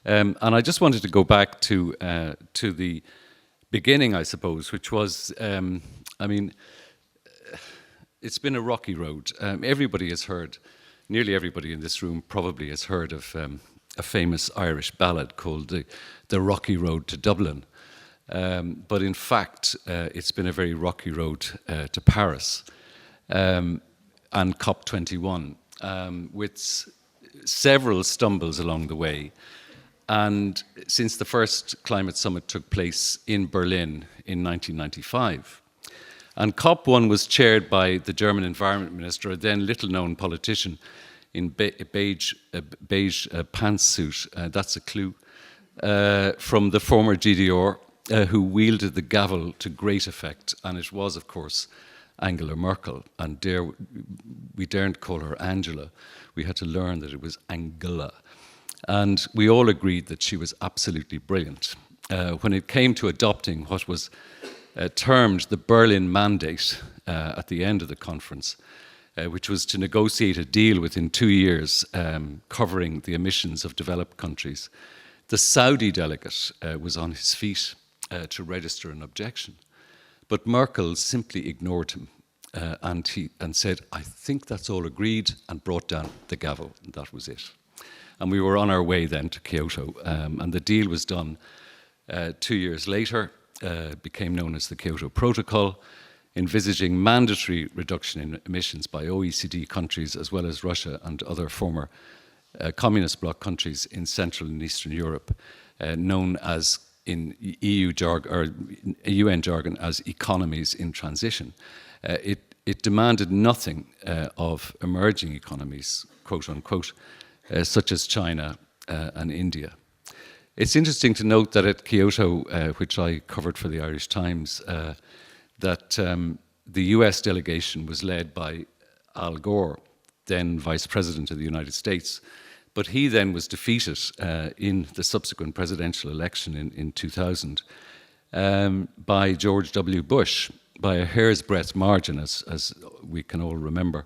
And I just wanted to go back to the beginning, I suppose, which was, I mean, it's been a rocky road. Everybody has heard, nearly everybody in this room probably has heard of a famous Irish ballad called The Rocky Road to Dublin. But in fact, it's been a very rocky road to Paris and COP21, with several stumbles along the way. And since the first climate summit took place in Berlin in 1995. And COP1 was chaired by the German environment minister, a then little-known politician in beige pantsuit, that's a clue, from the former GDR, who wielded the gavel to great effect. And it was, of course, Angela Merkel. And we daren't call her Angela. We had to learn that it was Angela. And we all agreed that she was absolutely brilliant. When it came to adopting what was termed the Berlin Mandate at the end of the conference, which was to negotiate a deal within 2 years covering the emissions of developed countries, the Saudi delegate was on his feet to register an objection. But Merkel simply ignored him and said, "I think that's all agreed," and brought down the gavel, and that was it. And we were on our way then to Kyoto, and the deal was done 2 years later. Became known as the Kyoto Protocol, envisaging mandatory reduction in emissions by OECD countries as well as Russia and other former communist bloc countries in Central and Eastern Europe, known as in EU jargon or UN jargon as economies in transition. It demanded nothing of emerging economies, quote unquote, such as China and India. It's interesting to note that at Kyoto, which I covered for the Irish Times, that the US delegation was led by Al Gore, then Vice President of the United States, but he then was defeated in the subsequent presidential election in 2000 by George W. Bush by a hair's breadth margin, as we can all remember,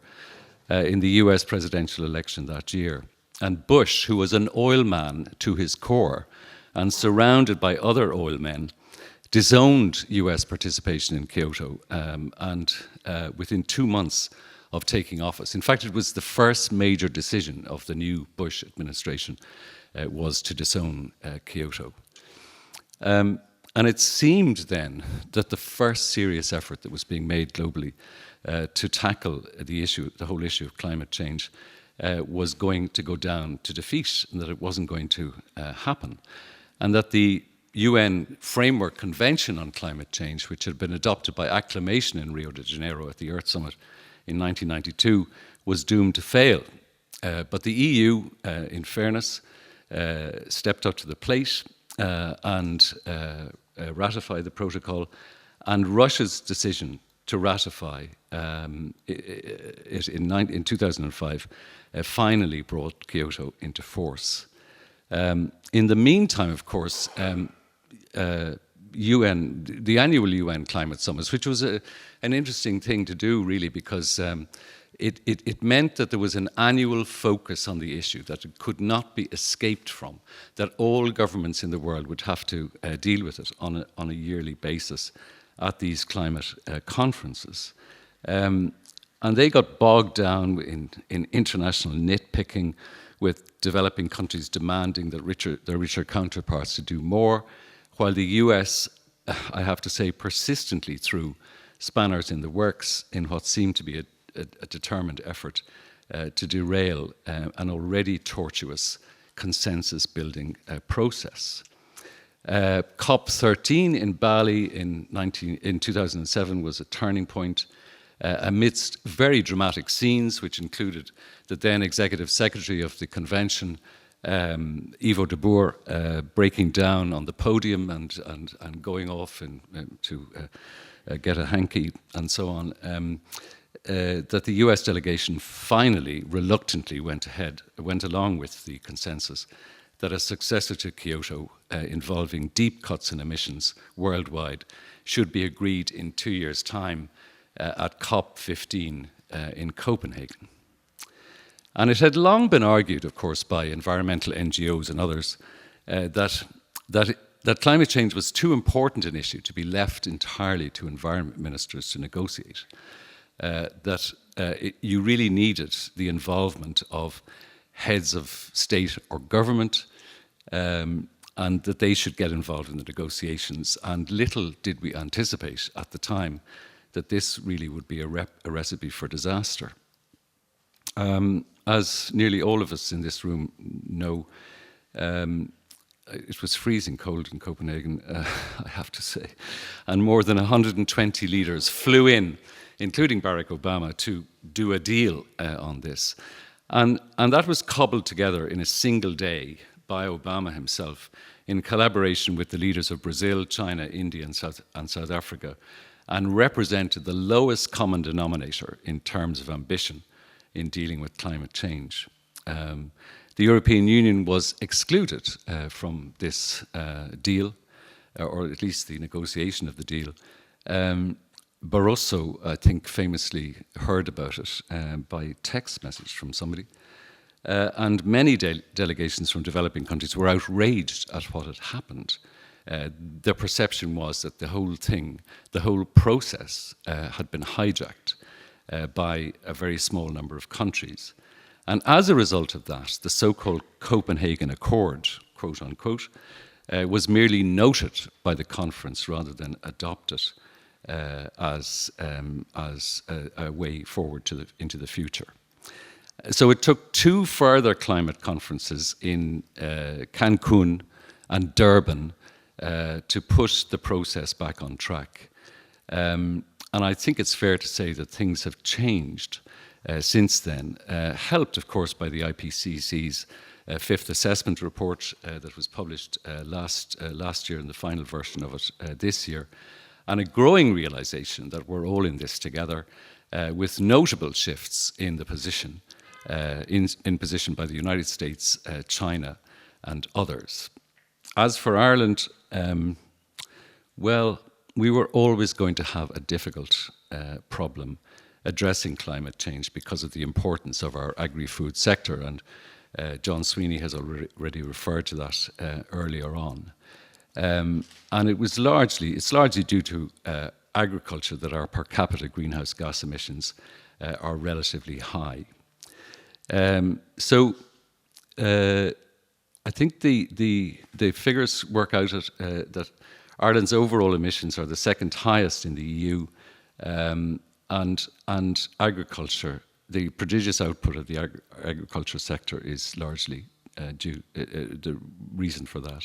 in the US presidential election that year. And Bush, who was an oil man to his core and surrounded by other oil men, disowned US participation in Kyoto and within 2 months of taking office. In fact, it was the first major decision of the new Bush administration was to disown Kyoto. And it seemed then that the first serious effort that was being made globally to tackle the whole issue of climate change was going to go down to defeat, and that it wasn't going to happen. And that the UN Framework Convention on Climate Change, which had been adopted by acclamation in Rio de Janeiro at the Earth Summit in 1992, was doomed to fail. But the EU, in fairness, stepped up to the plate and ratified the protocol, and Russia's decision to ratify it in 2005 finally brought Kyoto into force. In the meantime, of course, the annual UN climate summits, which was an interesting thing to do, really, because it meant that there was an annual focus on the issue, that it could not be escaped from, that all governments in the world would have to deal with it on a yearly basis at these climate conferences. And they got bogged down in international nitpicking, with developing countries demanding that their richer counterparts to do more, while the US, I have to say, persistently threw spanners in the works in what seemed to be a determined effort to derail an already tortuous consensus-building process. COP13 in Bali in 2007 was a turning point amidst very dramatic scenes, which included the then executive secretary of the convention, Ivo de Boer, breaking down on the podium and going off to get a hanky and so on. That the US delegation finally, reluctantly went along with the consensus that a successor to Kyoto involving deep cuts in emissions worldwide should be agreed in 2 years' time at COP15 in Copenhagen. And it had long been argued, of course, by environmental NGOs and others that climate change was too important an issue to be left entirely to environment ministers to negotiate. You really needed the involvement of heads of state or government, and that they should get involved in the negotiations. And little did we anticipate at the time that this really would be a recipe for disaster. As nearly all of us in this room know, it was freezing cold in Copenhagen, I have to say, and more than 120 leaders flew in, including Barack Obama, to do a deal on this. And that was cobbled together in a single day by Obama himself in collaboration with the leaders of Brazil, China, India, and South Africa, and represented the lowest common denominator in terms of ambition in dealing with climate change. The European Union was excluded from this deal, or at least the negotiation of the deal. Barroso, I think, famously heard about it by text message from somebody. And many delegations from developing countries were outraged at what had happened. Their perception was that the whole thing, the whole process had been hijacked by a very small number of countries. And as a result of that, the so-called Copenhagen Accord, quote unquote, was merely noted by the conference rather than adopted as a way forward into the future. So it took two further climate conferences in Cancún and Durban to push the process back on track. And I think it's fair to say that things have changed since then, helped, of course, by the IPCC's fifth assessment report that was published last year, and the final version of it this year, and a growing realization that we're all in this together, with notable shifts in the position, in position by the United States, China, and others. As for Ireland, well, we were always going to have a difficult problem addressing climate change because of the importance of our agri-food sector, and John Sweeney has already referred to that earlier on. And it's largely due to agriculture that our per capita greenhouse gas emissions are relatively high. So I think the figures work out that Ireland's overall emissions are the second highest in the EU, and agriculture, the prodigious output of the agriculture sector is largely the reason for that.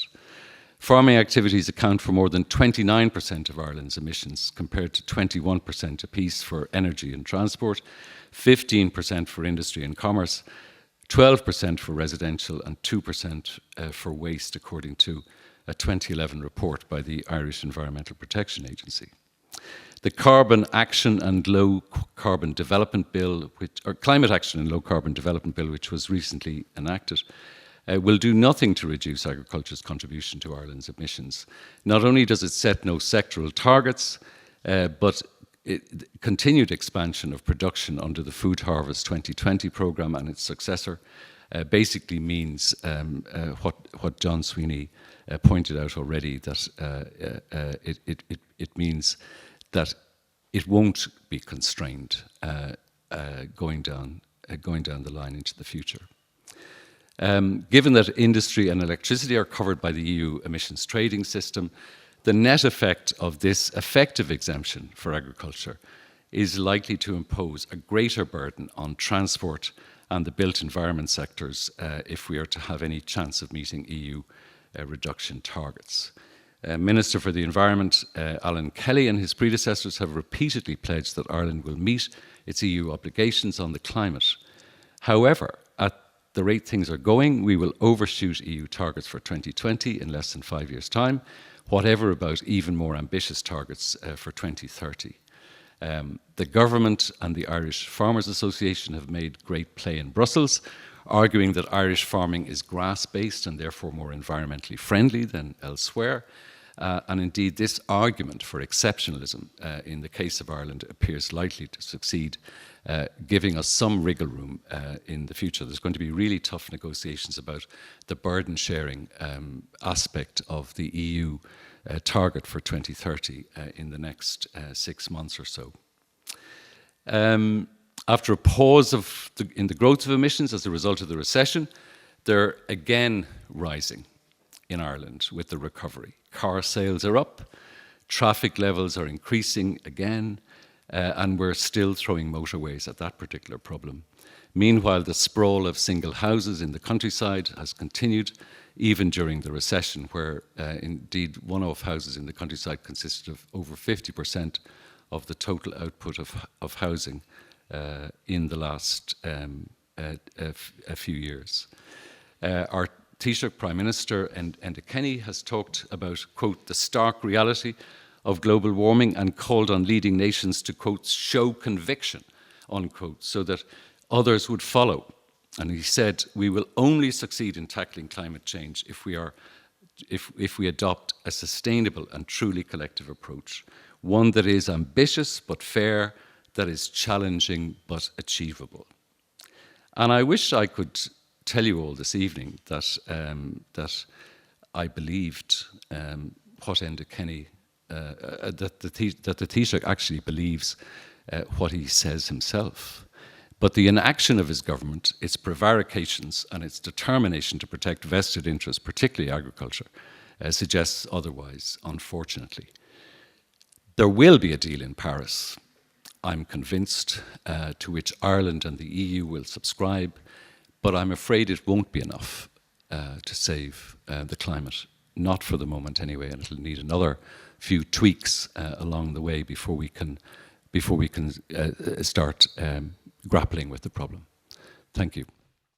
Farming activities account for more than 29% of Ireland's emissions, compared to 21% apiece for energy and transport, 15% for industry and commerce, 12% for residential, and 2% for waste, according to a 2011 report by the Irish Environmental Protection Agency. The Carbon Action and Low Carbon Development Bill, or Climate Action and Low Carbon Development Bill, which was recently enacted, will do nothing to reduce agriculture's contribution to Ireland's emissions. Not only does it set no sectoral targets, but continued expansion of production under the Food Harvest 2020 programme and its successor basically means what John Sweeney pointed out already, that it means that it won't be constrained going down the line into the future. Given that industry and electricity are covered by the EU emissions trading system, the net effect of this effective exemption for agriculture is likely to impose a greater burden on transport and the built environment sectors if we are to have any chance of meeting EU reduction targets. Minister for the Environment, Alan Kelly, and his predecessors have repeatedly pledged that Ireland will meet its EU obligations on the climate. However, at the rate things are going, we will overshoot EU targets for 2020 in less than 5 years' time, whatever about even more ambitious targets for 2030. The government and the Irish Farmers Association have made great play in Brussels, arguing that Irish farming is grass-based and therefore more environmentally friendly than elsewhere. And indeed, this argument for exceptionalism in the case of Ireland appears likely to succeed giving us some wriggle room in the future. There's going to be really tough negotiations about the burden sharing aspect of the EU target for 2030 in the next 6 months or so. After a pause in the growth of emissions as a result of the recession, they're again rising in Ireland with the recovery. Car sales are up, traffic levels are increasing again, and we're still throwing motorways at that particular problem. Meanwhile, the sprawl of single houses in the countryside has continued, even during the recession, where indeed one-off houses in the countryside consisted of over 50% of the total output of housing in the last a few years. Our Taoiseach Prime Minister Enda Kenny has talked about, quote, the stark reality of global warming and called on leading nations to, quote, show conviction, unquote, so that others would follow. And he said, we will only succeed in tackling climate change if we adopt a sustainable and truly collective approach, one that is ambitious but fair, that is challenging but achievable. And I wish I could tell you all this evening that I believed what Enda Kenny, that the Taoiseach actually believes what he says himself. But the inaction of his government, its prevarications and its determination to protect vested interests, particularly agriculture, suggests otherwise, unfortunately. There will be a deal in Paris, I'm convinced, to which Ireland and the EU will subscribe, but I'm afraid it won't be enough to save the climate, not for the moment anyway, and it'll need another few tweaks along the way before we can start grappling with the problem. Thank you.